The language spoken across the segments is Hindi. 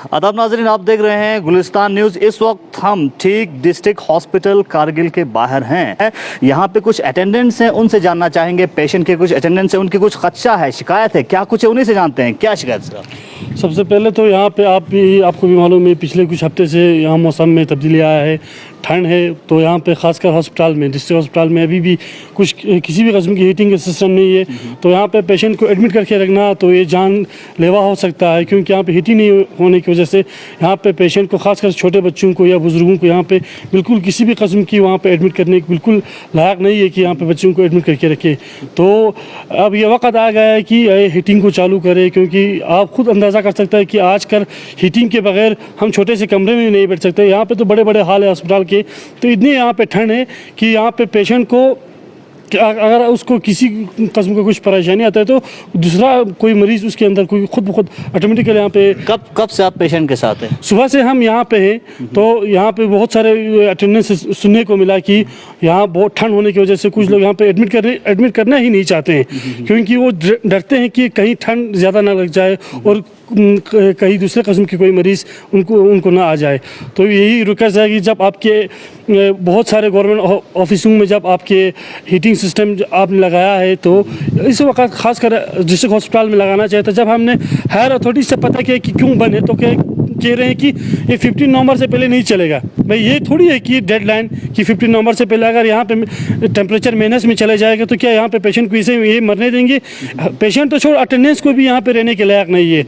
आदाब नाज़रीन, आप देख रहे हैं गुलिस्तान न्यूज़। इस वक्त हम ठीक डिस्ट्रिक्ट हॉस्पिटल कारगिल के बाहर हैं। यहाँ पे कुछ अटेंडेंट्स हैं, उनसे जानना चाहेंगे। पेशेंट के कुछ अटेंडेंट्स हैं, उनकी कुछ खदशा है, शिकायत है, क्या कुछ है, उन्हीं से जानते हैं क्या शिकायत सर। सबसे पहले तो यहाँ पे आपको भी मालूम है, पिछले कुछ हफ्ते से यहाँ मौसम में तब्दीली आया है, ठंड है। तो यहाँ पे ख़ासकर हॉस्पिटल में, डिस्ट्रिक्ट हॉस्पिटल में अभी भी किसी भी किस्म की हीटिंग का सिस्टम नहीं है। तो यहाँ पे पेशेंट को एडमिट करके रखना तो ये जानलेवा हो सकता है, क्योंकि यहाँ पे हीटिंग नहीं होने की वजह से यहाँ पे पेशेंट को, खासकर छोटे बच्चों को या बुज़ुर्गों को, यहाँ पे बिल्कुल किसी भी किस्म की वहाँ पे एडमिट करने की बिल्कुल लायक नहीं है कि यहाँ पे बच्चों को एडमिट करके रखे। तो अब ये वक्त आ गया है कि हीटिंग को चालू करें, क्योंकि आप खुद अंदाज़ा कर सकते हैं कि आजकल हीटिंग के बगैर हम छोटे से कमरे में नहीं बैठ सकते। यहाँ पे तो बड़े बड़े हाल है अस्पताल के, तो इतनी यहाँ पे ठंड है कि यहाँ पे पेशेंट को अगर उसको किसी किस्म का कुछ परेशानी आता है तो दूसरा कोई मरीज़ उसके अंदर कोई खुद ब खुद ऑटोमेटिकली यहाँ पे। कब से आप पेशेंट के साथ हैं? सुबह से हम यहाँ पे हैं। तो यहाँ पे बहुत सारे अटेंडेंस सुनने को मिला कि यहाँ बहुत ठंड होने की वजह से कुछ लोग यहाँ पे एडमिट करना ही नहीं चाहते हैं, क्योंकि वो डरते हैं कि कहीं ठंड ज़्यादा ना लग जाए और कहीं दूसरे किस्म की कोई मरीज़ उनको ना आ जाए। तो यही रिक्वेस्ट है कि जब आपके बहुत सारे गवर्नमेंट ऑफिसों में जब आपके हीटिंग सिस्टम आपने लगाया है, तो इस वक्त खासकर डिस्ट्रिक्ट हॉस्पिटल में लगाना चाहिए था। जब हमने हायर अथॉरिटी से पता किया कि क्यों बंद है, तो कह रहे हैं कि ये 15 नवंबर से पहले नहीं चलेगा। भाई ये थोड़ी है कि डेडलाइन कि 15 नवंबर से पहले अगर यहाँ पे टेम्परेचर माइनस में चले जाएगा तो क्या यहाँ पे पेशेंट को इसे ये मरने देंगे? पेशेंट तो छोड़, अटेंडेंस को भी यहाँ पे रहने के लायक नहीं है।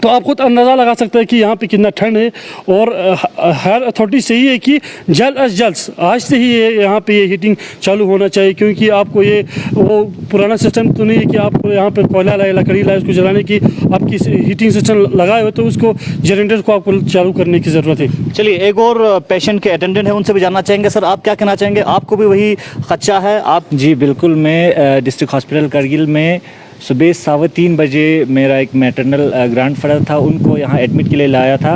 तो आप खुद अंदाज़ा लगा सकते हैं कि यहाँ पे कितना ठंड है। और हायर अथॉरिटी से ही है कि जल्द अज जल्द आज से ही यहाँ पे ये हीटिंग चालू होना चाहिए, क्योंकि आपको ये वो पुराना सिस्टम तो नहीं है कि आपको यहाँ पे कोयला लाए, लकड़ी लाए, उसको जलाने की आपकी हीटिंग सिस्टम लगाए हो, तो उसको जनरेटर को आपको चालू करने की ज़रूरत है। चलिए, एक और पेशेंट के अटेंडेंट है, उनसे भी जानना चाहेंगे। सर, आप क्या कहना चाहेंगे? आपको भी वही खदशा है? आप? जी बिल्कुल, मैं डिस्ट्रिक्ट हॉस्पिटल कारगिल में सुबह 3:15 बजे मेरा एक मैटरनल ग्रैंडफादर था, उनको यहाँ एडमिट के लिए लाया था।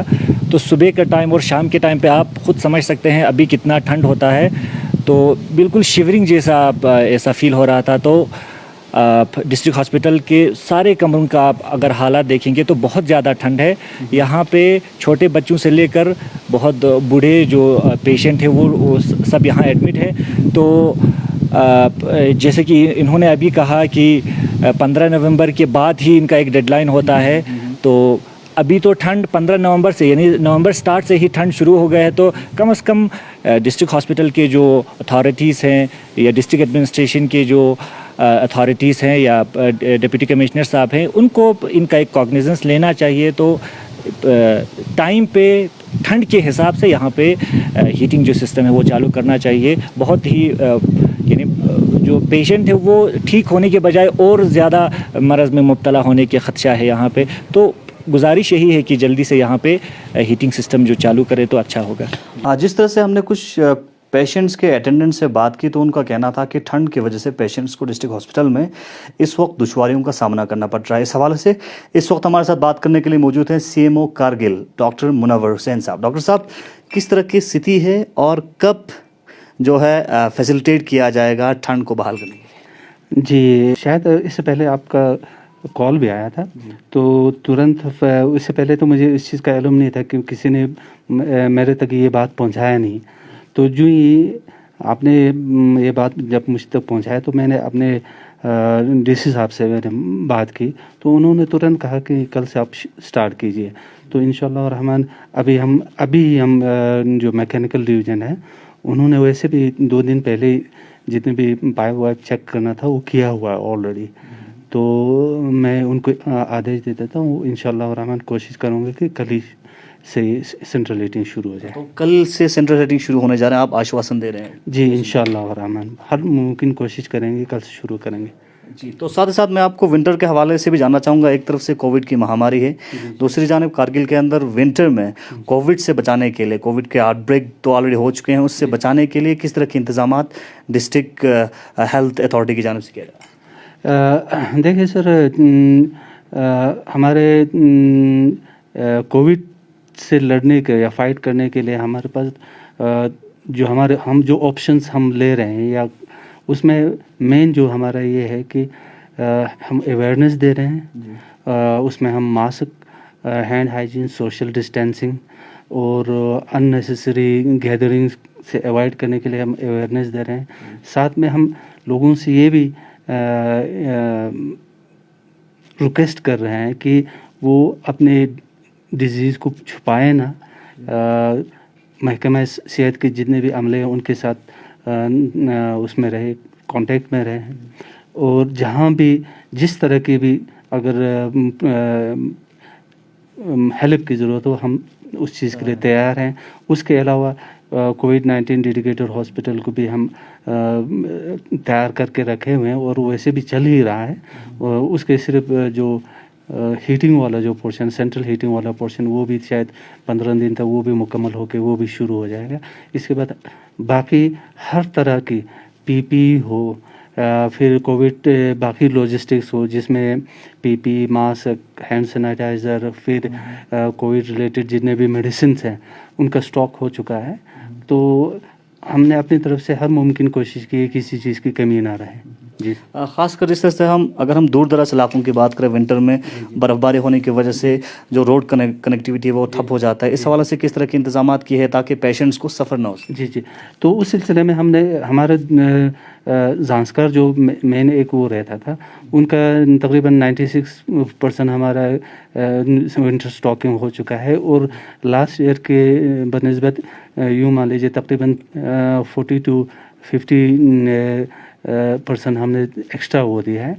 तो सुबह का टाइम और शाम के टाइम पे आप खुद समझ सकते हैं अभी कितना ठंड होता है। तो बिल्कुल शिवरिंग जैसा ऐसा फील हो रहा था। तो डिस्ट्रिक्ट हॉस्पिटल के सारे कमरों का आप अगर हालात देखेंगे तो बहुत ज़्यादा ठंड है। यहाँ पे छोटे बच्चों से लेकर बहुत बूढ़े जो पेशेंट है वो सब यहाँ एडमिट है। तो जैसे कि इन्होंने अभी कहा कि 15 नवंबर के बाद ही इनका एक डेडलाइन होता है। तो अभी तो ठंड 15 नवंबर से, यानी नवंबर स्टार्ट से ही ठंड शुरू हो गया है। तो कम से कम डिस्ट्रिक्ट हॉस्पिटल के जो अथॉरिटीज़ हैं या डिस्ट्रिक्ट एडमिनिस्ट्रेशन के जो अथॉरिटीज़ हैं या डिप्टी कमिश्नर साहब हैं, उनको इनका एक कॉग्निजेंस लेना चाहिए। तो टाइम पे ठंड के हिसाब से यहाँ पे हीटिंग जो सिस्टम है वो चालू करना चाहिए। बहुत ही यानी जो पेशेंट है वो ठीक होने के बजाय और ज़्यादा मरज़ में मुब्तला होने के ख़दशा है यहाँ पे। तो गुजारिश यही है कि जल्दी से यहाँ पे हीटिंग सिस्टम जो चालू करे तो अच्छा होगा। जिस तरह से हमने कुछ पेशेंट्स के अटेंडेंट से बात की, तो उनका कहना था कि ठंड की वजह से पेशेंट्स को डिस्ट्रिक्ट हॉस्पिटल में इस वक्त दुश्वारियों का सामना करना पड़ रहा है। इस हवाले से इस वक्त हमारे साथ बात करने के लिए मौजूद हैं CMO कारगिल डॉक्टर मुनव्वर हुसैन साहब। डॉक्टर साहब, किस तरह की स्थिति है और कब जो है फैसिलिटेट किया जाएगा ठंड को बहाल करने के लिए? जी, शायद इससे पहले आपका कॉल भी आया था, तो तुरंत इससे पहले तो मुझे इस चीज़ का इल्म नहीं था कि किसी ने मेरे तक ये बात पहुंचाया नहीं। तो जो ही आपने ये बात जब मुझ तक पहुंचाया तो मैंने अपने DC साहब से मैंने बात की, तो उन्होंने तुरंत कहा कि कल से आप स्टार्ट कीजिए। तो इंशाअल्लाह रहमान अभी हम जो मैकेनिकल डिवीज़न है, उन्होंने वैसे भी 2 दिन पहले जितने भी पाइप वाइप चेक करना था वो किया हुआ है ऑलरेडी। तो मैं उनको आदेश दे देता हूँ, इंशाअल्लाह रहमान कोशिश करूँगा कि कल ही से सेंट्रल हीटिंग शुरू हो जाए। तो कल से सेंट्रल हीटिंग शुरू होने जा रहे हैं, आप आश्वासन दे रहे हैं? जी, इंशाअल्लाह रहमान हर मुमकिन कोशिश करेंगे, कल से शुरू करेंगे। जी, तो साथ ही साथ मैं आपको विंटर के हवाले से भी जानना चाहूँगा। एक तरफ से कोविड की महामारी है, दूसरी जानिब कारगिल के अंदर विंटर में कोविड से बचाने के लिए, कोविड के आउटब्रेक तो ऑलरेडी हो चुके हैं, उससे बचाने के लिए किस तरह के इंतजामात डिस्ट्रिक्ट हेल्थ अथॉरिटी की जानिब से किया जाए? देखिए सर, हमारे कोविड से लड़ने के या फाइट करने के लिए हमारे पास हम जो ऑप्शंस हम ले रहे हैं, या उसमें मेन जो हमारा ये है कि हम अवेयरनेस दे रहे हैं। उसमें हम mask hand hygiene, social distancing और अननेसेसरी गैदरिंग्स से अवॉइड करने के लिए हम अवेयरनेस दे रहे हैं। साथ में हम लोगों से ये भी रिक्वेस्ट कर रहे हैं कि वो अपने डिजीज़ को छुपाए ना, महकमा सेहत के जितने भी अमले हैं उनके साथ उसमें रहे, कांटेक्ट में रहे, और जहाँ भी जिस तरह की भी अगर हेल्प की ज़रूरत हो हम उस चीज़ के लिए तैयार हैं। उसके अलावा कोविड-19 डेडिकेटेड हॉस्पिटल को भी हम तैयार करके रखे हुए हैं और वैसे भी चल ही रहा है। और उसके सिर्फ जो हीटिंग वाला जो पोर्शन, सेंट्रल हीटिंग वाला पोर्शन, वो भी शायद 15 दिन तक वो भी मुकम्मल होकर वो भी शुरू हो जाएगा। इसके बाद बाकी हर तरह की पीपी हो, फिर कोविड बाकी लॉजिस्टिक्स हो जिसमें पीपी, मास्क, हैंड सैनिटाइज़र, फिर कोविड रिलेटेड जितने भी मेडिसिन्स हैं उनका स्टॉक हो चुका है। तो हमने अपनी तरफ से हर मुमकिन कोशिश की है किसी चीज़ की कमी ना रहे। जी, ख़ासकर इस तरह से अगर हम दूर दराज इलाकों की बात करें, विंटर में बर्फ़बारी होने की वजह से जो रोड कनेक्टिविटी है वो ठप हो जाता है, इस हवाले से किस तरह के इंतजामात किए हैं ताकि पेशेंट्स को सफ़र ना हो? जी। तो उस सिलसिले में हमने हमारा ज़ांस्कर जो मेन एक वो रहता था, उनका तकरीबन 96% हमारा विंटर स्टॉकिंग हो चुका है। और लास्ट ईयर के बनिस्बत यूँ मान लीजिए तकरीबन 40 to 50% हमने एक्स्ट्रा वो दिया है,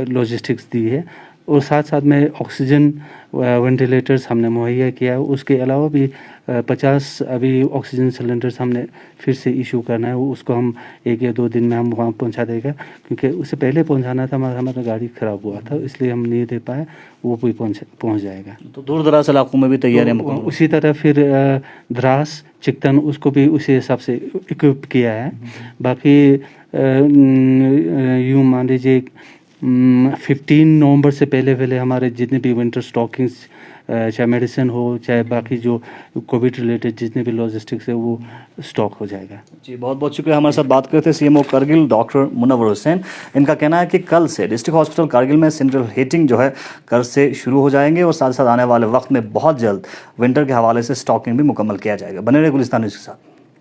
लॉजिस्टिक्स दी है। और साथ साथ में ऑक्सीजन वेंटिलेटर्स हमने मुहैया किया है। उसके अलावा भी 50 अभी ऑक्सीजन सिलेंडर्स हमने फिर से इशू करना है, उसको हम 1 या 2 दिन में हम वहाँ पहुँचा देगा, क्योंकि उससे पहले पहुँचाना था हमारा गाड़ी ख़राब हुआ था, इसलिए हम नहीं दे पाए, वो भी पहुँच जाएगा। तो दूर दराज इलाकों में भी तैयारियां तो मुकम्मल? उसी तरह फिर द्रास, चिकतन, उसको भी उसी हिसाब से इक्विप किया है। बाकी यूँ मान लीजिए 15 नवंबर से पहले हमारे जितने भी विंटर स्टॉकिंग्स, चाहे मेडिसिन हो चाहे बाकी जो कोविड रिलेटेड जितने भी लॉजिस्टिक्स है वो स्टॉक हो जाएगा। जी, बहुत बहुत शुक्रिया। हमारे साथ बात करते सीएमओ करगिल डॉक्टर मुनव्वर हुसैन। इनका कहना है कि कल से डिस्ट्रिक्ट हॉस्पिटल कारगिल में सेंट्रल हीटिंग जो है कल से शुरू हो जाएंगे और साथ साथ आने वाले वक्त में बहुत जल्द विंटर के हवाले से स्टॉकिंग भी मुकम्मल किया जाएगा। बने रहे गुलिस्तान न्यूज़ के साथ।